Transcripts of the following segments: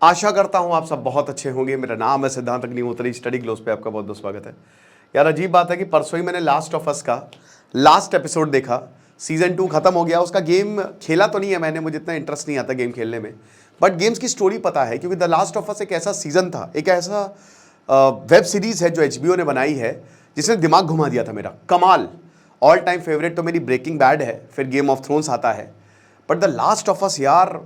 आशा करता हूं आप सब बहुत अच्छे होंगे। मेरा नाम है सिद्धांत अग्निहोत्री, स्टडी ग्लोस पे आपका बहुत बहुत स्वागत है। यार अजीब बात है कि परसों ही मैंने लास्ट ऑफ अस का लास्ट एपिसोड देखा। सीजन 2 खत्म हो गया। उसका गेम खेला तो नहीं है मैंने, मुझे इतना इंटरेस्ट नहीं आता गेम खेलने में, बट गेम्स की स्टोरी पता है क्योंकि द लास्ट ऑफ अस एक ऐसा सीजन था, एक ऐसा वेब सीरीज है जो HBO ने बनाई है जिसने दिमाग घुमा दिया था मेरा। कमाल। ऑल टाइम फेवरेट तो मेरी ब्रेकिंग बैड है, फिर गेम ऑफ थ्रोन्स आता है, but the last of us यार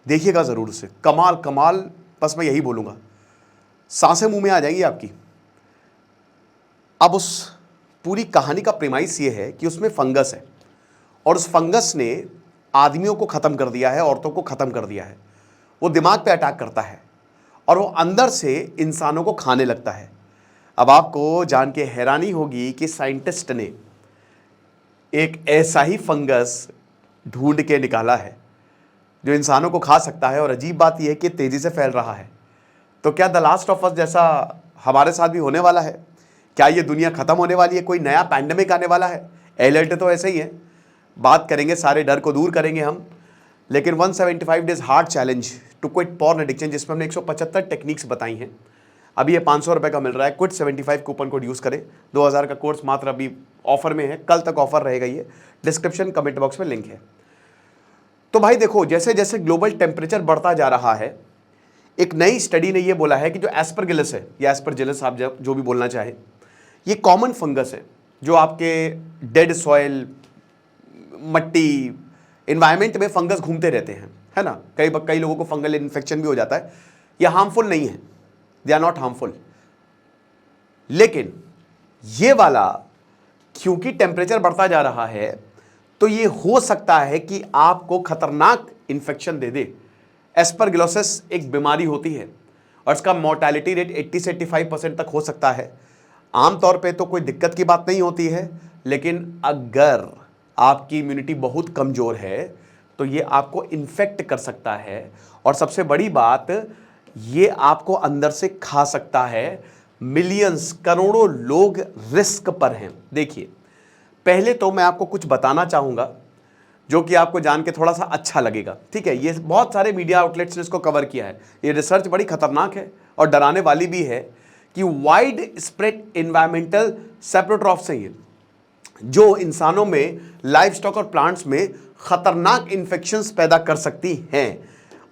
देखिएगा ज़रूर से। कमाल कमाल, बस मैं यही बोलूँगा, सांसें मुंह में आ जाएंगी आपकी। अब उस पूरी कहानी का प्रेमाइस ये है कि उसमें फंगस है और उस फंगस ने आदमियों को ख़त्म कर दिया है, औरतों को ख़त्म कर दिया है। वो दिमाग पे अटैक करता है और वो अंदर से इंसानों को खाने लगता है। अब आपको जान के हैरानी होगी कि साइंटिस्ट ने एक ऐसा ही फंगस ढूंढ के निकाला है जो इंसानों को खा सकता है, और अजीब बात यह है कि तेजी से फैल रहा है। तो क्या द लास्ट ऑफ अस जैसा हमारे साथ भी होने वाला है? क्या ये दुनिया खत्म होने वाली है? कोई नया पैंडेमिक आने वाला है? एलर्ट तो ऐसे ही है। बात करेंगे, सारे डर को दूर करेंगे हम। लेकिन 175 days hard challenge to quit porn addiction, जिसमें हमने 175 टेक्निक्स बताई हैं। अभी ये 500 रुपये का मिल रहा है। क्विट 75 कूपन कोड यूज़ करें। 2000 का कोर्स मात्र अभी ऑफर में है, कल तक ऑफर रहेगा। ये डिस्क्रिप्शन कमेंट बॉक्स में लिंक है। तो भाई देखो, जैसे जैसे ग्लोबल टेम्परेचर बढ़ता जा रहा है, एक नई स्टडी ने यह बोला है कि जो एस्परगिलस है या एस्परजिलस, आप जो भी बोलना चाहे, ये कॉमन फंगस है जो आपके डेड सॉइल, मट्टी, इन्वायरमेंट में फंगस घूमते रहते हैं, है ना। कई लोगों को फंगल इन्फेक्शन भी हो जाता है। ये हार्मफुल नहीं है, दे आर नॉट हार्मफुल। लेकिन ये वाला क्योंकि टेम्परेचर बढ़ता जा रहा है तो ये हो सकता है कि आपको खतरनाक इन्फेक्शन दे दे। एस्परगिलोसिस एक बीमारी होती है और इसका मोर्टेलिटी रेट 80 से 85% तक हो सकता है। आमतौर पे तो कोई दिक्कत की बात नहीं होती है, लेकिन अगर आपकी इम्यूनिटी बहुत कमज़ोर है तो ये आपको इन्फेक्ट कर सकता है, और सबसे बड़ी बात, ये आपको अंदर से खा सकता है। मिलियंस, करोड़ों लोग रिस्क पर हैं। देखिए, पहले तो मैं आपको कुछ बताना चाहूँगा जो कि आपको जान के थोड़ा सा अच्छा लगेगा, ठीक है। ये बहुत सारे मीडिया आउटलेट्स ने इसको कवर किया है। ये रिसर्च बड़ी खतरनाक है और डराने वाली भी है कि वाइड स्प्रेड इन्वायरमेंटल सेप्रोट्रॉप्स हैं ये, जो इंसानों में, लाइफ स्टॉक और प्लांट्स में खतरनाक इन्फेक्शंस पैदा कर सकती हैं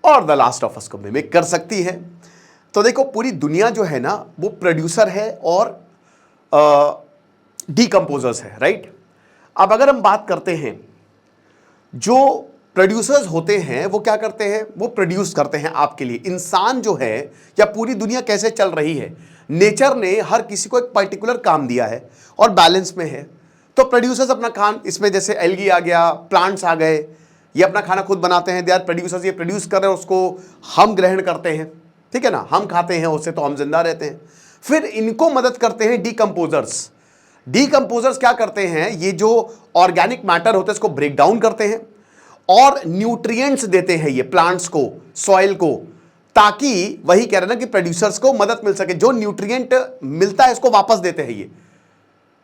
और द लास्ट ऑफ अस को मिमिक कर सकती है। तो देखो, पूरी दुनिया जो है ना, वो प्रोड्यूसर है और डीकम्पोजर्स है, राइट। अब अगर हम बात करते हैं, जो प्रोड्यूसर्स होते हैं वो क्या करते हैं? वो प्रोड्यूस करते हैं आपके लिए। इंसान जो है या पूरी दुनिया कैसे चल रही है, नेचर ने हर किसी को एक पर्टिकुलर काम दिया है और बैलेंस में है। तो प्रोड्यूसर्स अपना काम, इसमें जैसे एल्गी आ गया, प्लांट्स आ गए, ये अपना खाना खुद बनाते हैं। दे आर प्रोड्यूसर्स, ये प्रोड्यूस कर रहे हैं, उसको हम ग्रहण करते हैं, ठीक है ना, हम खाते हैं उससे, तो हम जिंदा रहते हैं। फिर इनको मदद करते हैं डीकम्पोजर्स। डीकम्पोजर्स क्या करते हैं? ये जो ऑर्गेनिक मैटर होता है इसको ब्रेक डाउन करते हैं और न्यूट्रिएंट्स देते हैं ये प्लांट्स को, सॉइल को, ताकि वही कह रहे हैं ना कि प्रोड्यूसर्स को मदद मिल सके। जो न्यूट्रिएंट मिलता है इसको वापस देते हैं ये,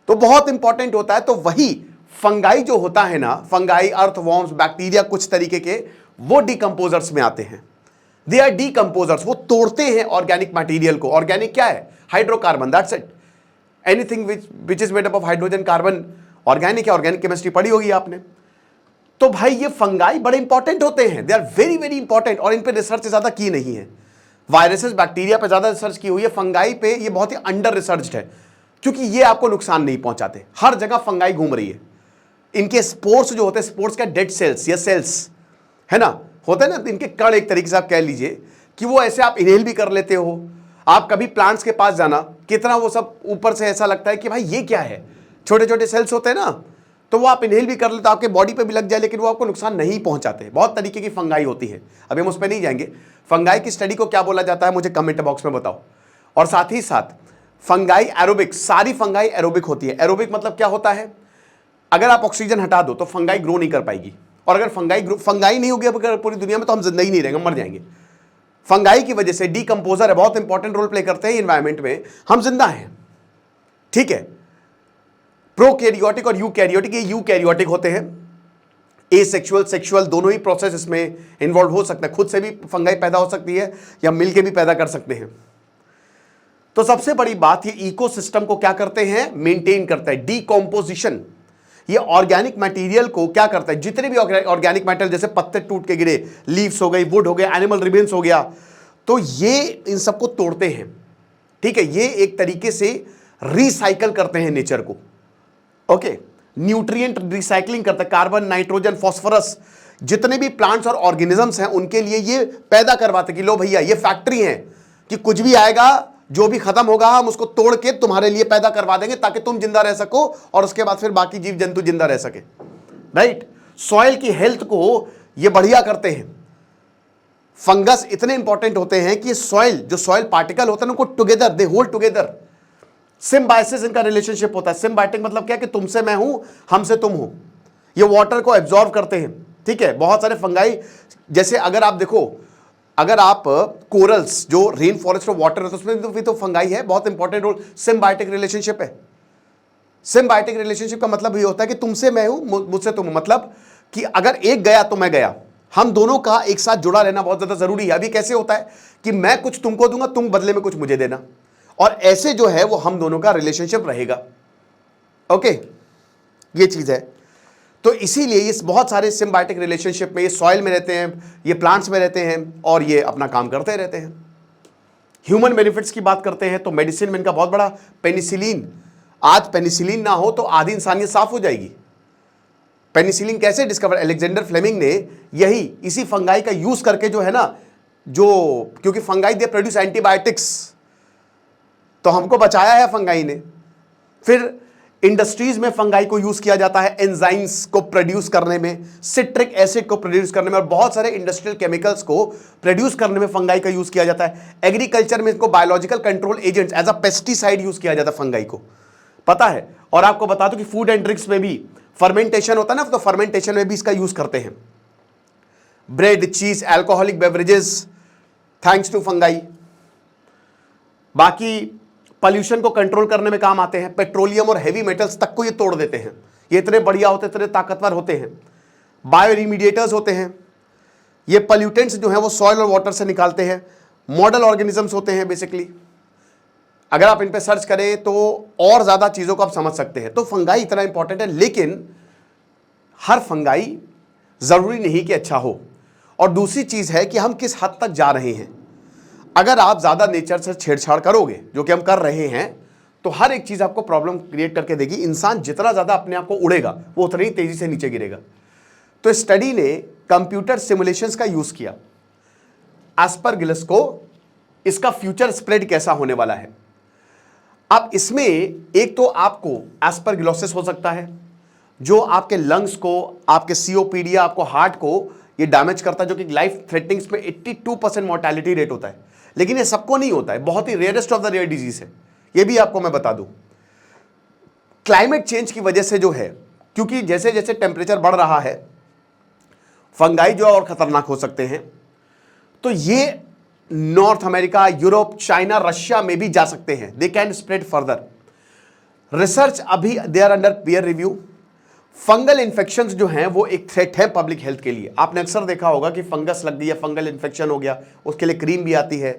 तो बहुत इंपॉर्टेंट होता है। तो वही फंगाई जो होता है ना, फंगाई, अर्थवॉर्म्स, बैक्टीरिया, कुछ तरीके के, वो डीकम्पोजर्स में आते हैं। They are decomposers. वो तोड़ते हैं ऑर्गेनिक मटेरियल को। ऑर्गेनिक क्या है? Hydrocarbon, that's it. Anything which is made up of hydrogen, carbon, organic है। ऑर्गेनिक केमिस्ट्री पढ़ी होगी आपने। तो भाई ये फंगाई बड़े इंपॉर्टेंट होते हैं, they are very very important, और इन पे रिसर्च ज्यादा की नहीं है। वायरसेस, बैक्टीरिया पे ज्यादा रिसर्च की हुई है, फंगाई पे ये बहुत ही अंडर रिसर्च्ड है, क्योंकि ये आपको नुकसान नहीं पहुंचाते। हर जगह फंगाई घूम रही है। इनके स्पोर्स जो होते हैं, स्पोर्स का डेड सेल्स या सेल्स, है ना, होते हैं ना, इनके कण, एक तरीके से आप कह लीजिए कि वो ऐसे आप इनहेल भी कर लेते हो। आप कभी प्लांट्स के पास जाना, कितना वो सब ऊपर से ऐसा लगता है कि भाई ये क्या है, छोटे छोटे सेल्स होते हैं ना, तो वो आप इनहेल भी कर लेते हो, आपके बॉडी पे भी लग जाए, लेकिन वो आपको नुकसान नहीं पहुंचाते। बहुत तरीके की फंगाई होती है, अभी हम उस पर नहीं जाएंगे। फंगाई की स्टडी को क्या बोला जाता है मुझे कमेंट बॉक्स में बताओ। और साथ ही साथ फंगाई एरोबिक, सारी फंगाई एरोबिक होती है। एरोबिक मतलब क्या होता है? अगर आप ऑक्सीजन हटा दो तो फंगाई ग्रो नहीं कर पाएगी, और अगर फंगाई नहीं होगी अगर पूरी दुनिया में, तो हम जिंदा ही नहीं रहेंगे, मर जाएंगे। फंगाई की वजह से डीकम्पोजर है, बहुत इंपॉर्टेंट रोल प्ले करते हैं एनवायरमेंट में, हम जिंदा हैं, ठीक है। प्रोकैरियोटिक और यूकैरियोटिक, ये यूकैरियोटिक होते हैं, एसेक्सुअल सेक्सुअल दोनों ही प्रोसेस इसमें इन्वॉल्व हो सकते हैं। खुद से भी फंगाई पैदा हो सकती है या मिलके भी पैदा कर सकते हैं। तो सबसे बड़ी बात, ये इकोसिस्टम को क्या करते हैं, मेंटेन करता है। डीकॉम्पोजिशन, ये ऑर्गेनिक मटेरियल को क्या करता है, जितने भी ऑर्गेनिक मटेरियल जैसे पत्ते टूट के गिरे, लीव्स हो गई, वुड हो गया, एनिमल रिमेन्स हो गया, तो ये इन सबको तोड़ते हैं। ठीक है, ये एक तरीके से रिसाइकल करते हैं नेचर को। ओके, न्यूट्रिएंट रिसाइकलिंग करता है। कार्बन, नाइट्रोजन, फास्फोरस, जितने भी प्लांट्स और ऑर्गेनिजम्स हैं उनके लिए ये पैदा करवाते कि लो भैया ये फैक्ट्री है कि कुछ भी आएगा, जो भी खत्म होगा हम उसको तोड़ के तुम्हारे लिए पैदा करवा देंगे ताकि तुम जिंदा रह सको और उसके बाद फिर बाकी जीव जंतु जिंदा रह सके। राइट, सॉइल की हेल्थ को ये बढ़िया करते हैं। फंगस इतने इंपॉर्टेंट होते हैं कि सॉइल, जो सॉइल पार्टिकल होते हैं उनको together, they hold together. Symbiosis इनका रिलेशनशिप होता है। सिम्बायोटिक मतलब क्या कि तुमसे मैं हूं, हमसे तुम हो। ये वाटर को एब्जॉर्ब करते हैं। ठीक है, बहुत सारे फंगाई, जैसे अगर आप देखो, अगर आप कोरल्स जो रेन फॉरेस्ट और वाटर है तो उसमें भी तो फंगाई है, बहुत इंपॉर्टेंट रोल। सिम्बायोटिक रिलेशनशिप है। सिम्बायोटिक रिलेशनशिप का मतलब ये होता है कि तुमसे मैं हूं, मुझसे तुम हो, मतलब कि अगर एक गया तो मैं गया, हम दोनों का एक साथ जुड़ा रहना बहुत ज्यादा जरूरी है। अभी कैसे होता है कि मैं कुछ तुमको दूंगा, तुम बदले में कुछ मुझे देना, और ऐसे जो है वो हम दोनों का रिलेशनशिप रहेगा। ओके, ये चीज है। तो इसीलिए ये बहुत सारे सिम्बायोटिक रिलेशनशिप में, ये सॉइल में रहते हैं, ये प्लांट्स में रहते हैं और ये अपना काम करते रहते हैं। ह्यूमन बेनिफिट्स की बात करते हैं तो मेडिसिन में इनका बहुत बड़ा, पेनिसिलिन। आज पेनिसिलिन ना हो तो आधी इंसानियत साफ हो जाएगी। पेनिसिलिन कैसे डिस्कवर, अलेक्जेंडर फ्लेमिंग ने यही इसी फंगाई का यूज करके जो है ना, जो क्योंकि फंगाई दे प्रोड्यूस एंटीबायोटिक्स, तो हमको बचाया है फंगाई ने। फिर इंडस्ट्रीज में फंगाई को यूज किया जाता है एंजाइम्स को प्रोड्यूस करने में, सिट्रिक एसिड को प्रोड्यूस करने में, और बहुत सारे इंडस्ट्रियल केमिकल्स को प्रोड्यूस करने में फंगाई का यूज किया जाता है। एग्रीकल्चर में इसको biological control agents as a pesticide use किया जाता है फंगाई को, पता है। और आपको बता दूं कि फूड एंड ड्रिंक्स में भी फर्मेंटेशन होता है ना, तो फर्मेंटेशन में भी इसका यूज करते हैं। Bread, cheese, alcoholic beverages, thanks to fungi. बाकी पॉल्यूशन को कंट्रोल करने में काम आते हैं। पेट्रोलियम और हेवी मेटल्स तक को ये तोड़ देते हैं। ये इतने बढ़िया होते हैं, इतने ताकतवर होते हैं। बायो रिमीडिएटर्स होते हैं। ये पॉल्यूटेंट्स जो हैं वो सॉइल और वाटर से निकालते हैं। मॉडल ऑर्गेनिजम्स होते हैं बेसिकली। अगर आप इन पे सर्च करें तो और ज्यादा चीजों को आप समझ सकते हैं। तो फंगाई इतना इंपॉर्टेंट है, लेकिन हर फंगाई जरूरी नहीं कि अच्छा हो। और दूसरी चीज है कि हम किस हद तक जा रहे हैं। अगर आप ज्यादा नेचर से छेड़छाड़ करोगे, जो कि हम कर रहे हैं, तो हर एक चीज आपको प्रॉब्लम क्रिएट करके देगी। इंसान जितना ज्यादा अपने आप को उड़ेगा वो उतनी ही तेजी से नीचे गिरेगा। तो स्टडी ने कंप्यूटर सिमुलेशंस का यूज किया एस्परगिलस को, इसका फ्यूचर स्प्रेड कैसा होने वाला है। अब इसमें एक तो आपको एस्परगिलोसिस हो सकता है, जो आपके लंग्स को, आपके सीओपीडी, आपको हार्ट को ये डैमेज करता है, जो कि लाइफ थ्रेटनिंग में 82% मोर्टेलिटी रेट होता है। लेकिन ये सबको नहीं होता है, बहुत ही rarest of the rare disease है। ये भी आपको मैं बता दूं, क्लाइमेट चेंज की वजह से जो है, क्योंकि जैसे जैसे टेम्परेचर बढ़ रहा है, फंगाई जो और खतरनाक हो सकते हैं। तो ये North America, Europe, China, Russia में भी जा सकते हैं। They can spread further. Research अभी they are under peer review. Fungal infections जो हैं वो एक थ्रेट है पब्लिक हेल्थ के लिए। आपने अक्सर देखा होगा कि फंगस लग गई या फंगल इन्फेक्शन हो गया, उसके लिए क्रीम भी आती है।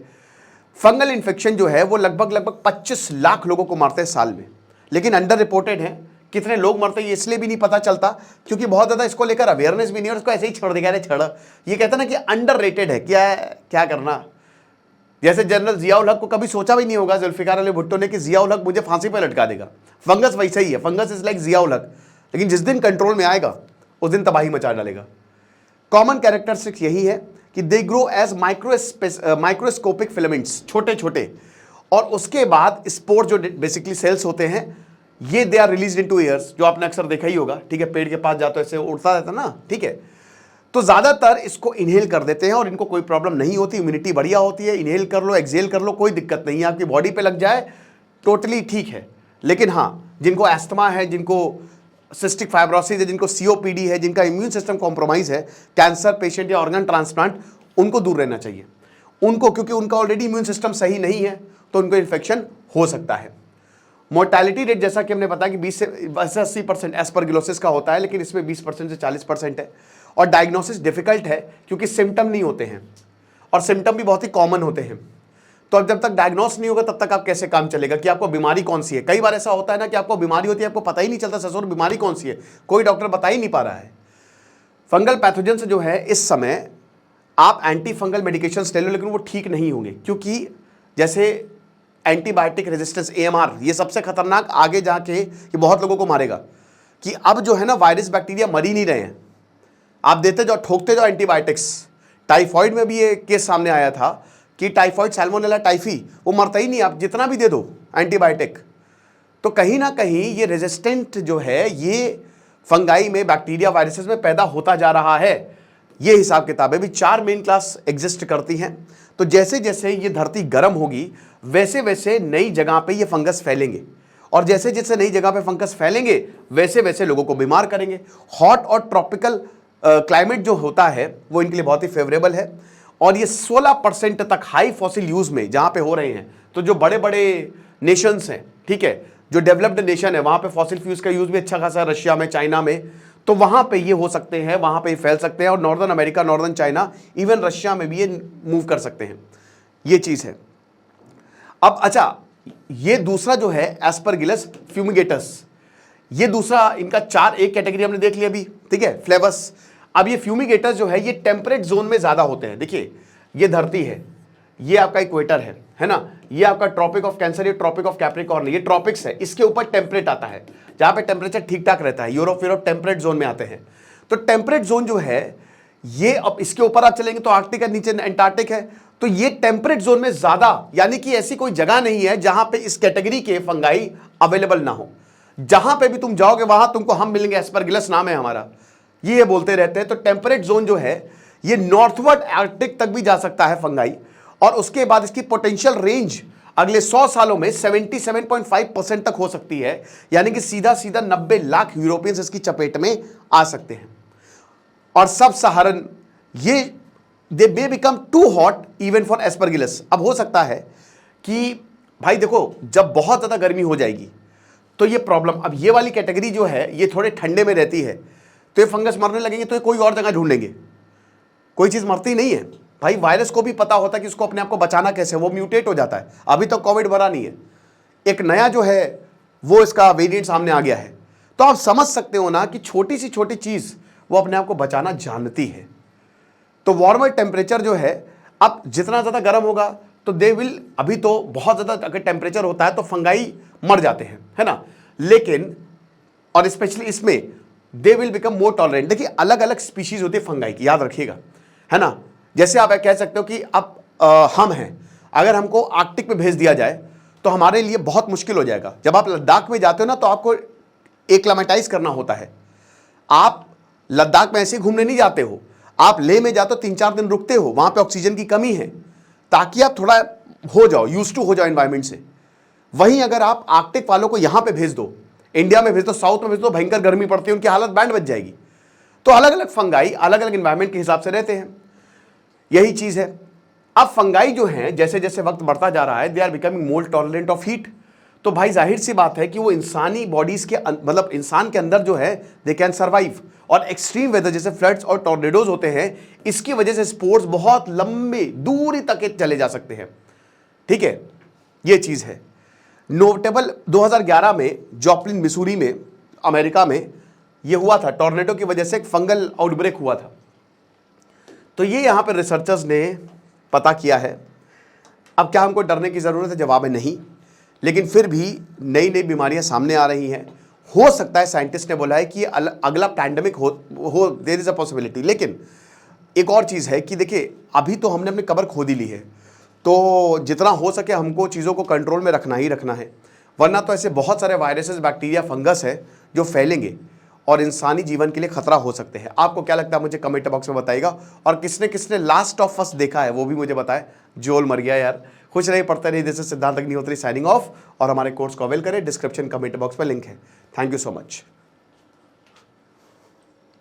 फंगल इन्फेक्शन जो है वो लगभग 25 लाख लोगों को मारते हैं साल में, लेकिन अंडर रिपोर्टेड है। कितने लोग मरते हैं ये इसलिए भी नहीं पता चलता क्योंकि बहुत ज्यादा इसको लेकर अवेयरनेस भी नहीं है, और इसको ऐसे ही छोड़ देगा, अरे छोड़, ये कहते ना कि अंडर रेटेड है। क्या करना, जैसे जनरल जियाउल हक को कभी सोचा भी नहीं होगा जुल्फिकार अली भुट्टो ने कि जियाउल हक मुझे फांसी पर लटका देगा। फंगस वैसा ही है, फंगस इज लाइक जियाउल हक, लेकिन जिस दिन कंट्रोल में आएगा उस दिन तबाही मचा डालेगा। कॉमन कैरेक्टरिस्टिक्स यही है कि they grow as microscopic filaments, छोटे छोटे, और उसके बाद स्पोर जो बेसिकली सेल्स होते हैं ये they are release into airs, जो आपने अक्सर देखा ही होगा। ठीक है, पेड़ के पास जाते ऐसे उड़ता रहता ना, ठीक है। तो ज्यादातर इसको इनहेल कर देते हैं और इनको कोई प्रॉब्लम नहीं होती, इम्यूनिटी बढ़िया होती है। इनहेल कर लो, एक्सहेल कर लो, कोई दिक्कत नहीं है। आपकी बॉडी पे लग जाए टोटली ठीक है। लेकिन हाँ, जिनको एस्थमा है, जिनको सिस्टिक फाइब्रोसिस है, जिनको सीओपीडी है, जिनका इम्यून सिस्टम कॉम्प्रोमाइज है, कैंसर पेशेंट या ऑर्गन ट्रांसप्लांट, उनको दूर रहना चाहिए उनको, क्योंकि उनका ऑलरेडी इम्यून सिस्टम सही नहीं है तो उनको इन्फेक्शन हो सकता है। मोर्टैलिटी रेट जैसा कि हमने बताया कि 20 से 80% एस्परगिलोसिस का होता है, लेकिन इसमें 20% से 40% है। और डायग्नोसिस डिफिकल्ट है क्योंकि सिम्टम नहीं होते हैं और सिम्टम भी बहुत ही कॉमन होते हैं। तो अब जब तक डायग्नोस नहीं होगा तब तक आप कैसे काम चलेगा कि आपको बीमारी कौन सी है। कई बार ऐसा होता है ना कि आपको बीमारी होती है, आपको पता ही नहीं चलता ससुर बीमारी कौन सी है, कोई डॉक्टर बता ही नहीं पा रहा है। फंगल पैथोजन से जो है इस समय आप एंटी फंगल मेडिकेशन ले लो, लेकिन वो ठीक नहीं होंगे, क्योंकि जैसे एंटीबायोटिक रेजिस्टेंस AMR, ये सबसे खतरनाक आगे जाके ये बहुत लोगों को मारेगा कि अब जो है ना वायरस बैक्टीरिया मर ही नहीं रहे हैं। आप देते जाओ, ठोकते जाओ एंटीबायोटिक्स। टाइफॉइड में भी ये केस सामने आया था कि टाइफॉइड सैल्मोनेला टाइफी वो मरता ही नहीं, आप जितना भी दे दो एंटीबायोटिक। तो कहीं ना कहीं ये रेजिस्टेंट जो है ये फंगाई में, बैक्टीरिया वायरसेस में पैदा होता जा रहा है। ये हिसाब किताब है। भी 4 मेन क्लास एग्जिस्ट करती हैं। तो जैसे जैसे ये धरती गर्म होगी वैसे वैसे नई जगह पे ये फंगस फैलेंगे, और जैसे जैसे नई जगह पे फंगस फैलेंगे वैसे वैसे लोगों को बीमार करेंगे। हॉट और ट्रॉपिकल क्लाइमेट जो होता है वो इनके लिए बहुत ही फेवरेबल है। और ये 16% तक हाई फॉसिल यूज में जहां पे हो रहे हैं, तो जो बड़े बड़े नेशंस हैं, ठीक है, जो डेवलप्ड नेशन है वहां पे फॉसिल फ्यूल्स का यूज भी अच्छा खासा है, रशिया में, चाइना में, तो वहां पे ये हो सकते हैं, वहां पे ये फैल सकते हैं। और northern America, northern China, even Russia में भी ये मूव कर सकते हैं। ये चीज है। अब अच्छा, ये दूसरा जो है एस्परगिलस फ्यूमिगेटस, ये दूसरा इनका 4 एक कैटेगरी हमने देख लिया अभी, ठीक है, फ्लेवस। अब ये फ्यूमिगेटस जो है ये टेम्परेट जोन में ज्यादा होते हैं। देखिए ये धरती है, ये आपका इक्वेटर है ना, ये आपका ट्रॉपिक ऑफ कैंसर, ये ट्रॉपिक ऑफ कैप्रिकॉर्न, ये ट्रॉपिक्स है, इसके ऊपर टेम्परेट आता है जहां पे टेम्परेचर ठीक ठाक रहता है। यूरोप टेम्परेट जोन में आते हैं। तो टेम्परेट जोन जो है ये, अब इसके ऊपर आप चलेंगे तो आर्कटिक है, नीचे अंटार्कटिक है। तो ये टेम्परेट जोन में ज्यादा, यानी कि ऐसी कोई जगह नहीं है जहां पे इस कैटेगरी के फंगाई अवेलेबल ना हो। जहां पे भी तुम जाओगे वहां तुमको हम मिलेंगे, एस्परगिलस नाम है हमारा, ये बोलते रहते हैं। तो टेम्परेट जोन जो है ये नॉर्थवर्ड आर्कटिक तक भी जा सकता है फंगाई। और उसके बाद इसकी पोटेंशियल रेंज अगले 100 सालों में 77.5% तक हो सकती है, यानी कि सीधा सीधा 90 लाख यूरोपियंस इसकी चपेट में आ सकते हैं। और सब सहारन ये they may become too hot even for Aspergillus. अब हो सकता है कि भाई देखो, जब बहुत ज्यादा गर्मी हो जाएगी तो ये प्रॉब्लम, अब ये वाली कैटेगरी जो है ये थोड़े ठंडे में रहती है, तो ये फंगस मरने लगेंगे तो ये कोई और जगह ढूंढेंगे। कोई चीज मरती नहीं है भाई। वायरस को भी पता होता है कि उसको अपने आप को बचाना कैसे, वो म्यूटेट हो जाता है। अभी तक कोविड मरा नहीं है, एक नया जो है वो इसका वेरिएंट सामने आ गया है। तो आप समझ सकते हो ना कि छोटी सी छोटी चीज वो अपने आप को बचाना जानती है। तो वार्मर टेम्परेचर जो है, अब जितना ज्यादा गर्म होगा तो दे विल, अभी तो बहुत ज्यादा अगर टेम्परेचर होता है तो फंगाई मर जाते हैं, है ना, लेकिन और स्पेशली इसमें they will become more tolerant. देखिए अलग अलग स्पीशीज होती है फंगाई की, याद रखिएगा, है ना। जैसे आप कह सकते हो कि अब हम हैं, अगर हमको आर्कटिक में भेज दिया जाए तो हमारे लिए बहुत मुश्किल हो जाएगा। जब आप लद्दाख में जाते हो ना तो आपको एक्लामेटाइज करना होता है। आप लद्दाख में ऐसे घूमने नहीं जाते हो, आप लेह में जाते हो, 3-4 दिन रुकते हो, वहां पे ऑक्सीजन की कमी है, ताकि आप थोड़ा हो जाओ, यूज टू हो जाओ एनवायरमेंट से। वहीं अगर आप आर्कटिक वालों को यहां पे भेज दो, इंडिया में भेज दो, साउथ में भेज दो, भयंकर गर्मी पड़ती है, उनकी हालत बैंड बच जाएगी। तो अलग अलग फंगाई अलग अलग एनवायरमेंट के हिसाब से रहते हैं, यही चीज है। अब फंगाई जो हैं जैसे जैसे वक्त बढ़ता जा रहा है, they are becoming more tolerant of heat. तो भाई जाहिर सी बात है कि वो इंसानी बॉडीज के मतलब इंसान के अंदर जो है दे कैन सर्वाइव। और एक्सट्रीम वेदर जैसे फ्लड्स और टॉर्नेडोज होते हैं, इसकी वजह से स्पोर्ट्स बहुत लंबी दूरी तक चले जा सकते हैं, ठीक है, ये चीज है। नोटेबल 2011 में जॉपलिन मिसूरी में, अमेरिका में ये हुआ था, टॉर्नेडो की वजह से एक फंगल आउटब्रेक हुआ था। तो ये यहां पर रिसर्चर्स ने पता किया है। अब क्या हमको डरने की जरूरत है? जवाब है नहीं, लेकिन फिर भी नई नई बीमारियां सामने आ रही हैं। हो सकता है, साइंटिस्ट ने बोला है कि अगला पैंडेमिक हो देयर इज अ पॉसिबिलिटी। लेकिन एक और चीज़ है कि देखिए अभी तो हमने अपनी कब्र खोद ही ली है, तो जितना हो सके हमको चीज़ों को कंट्रोल में रखना ही रखना है, वरना तो ऐसे बहुत सारे वायरसेस, बैक्टीरिया, फंगस है जो फैलेंगे और इंसानी जीवन के लिए खतरा हो सकते हैं। आपको क्या लगता है मुझे कमेंट बॉक्स में बताइएगा। और किसने किसने लास्ट ऑफ अस देखा है वो भी मुझे बताए। जोल मर गया यार। खुश रहिए, पढ़ते रहिए। दिस इज सिद्धांत अग्निहोत्री साइनिंग ऑफ। और हमारे कोर्स को अवेल करें, डिस्क्रिप्शन कमेंट बॉक्स में लिंक है। Thank you so much.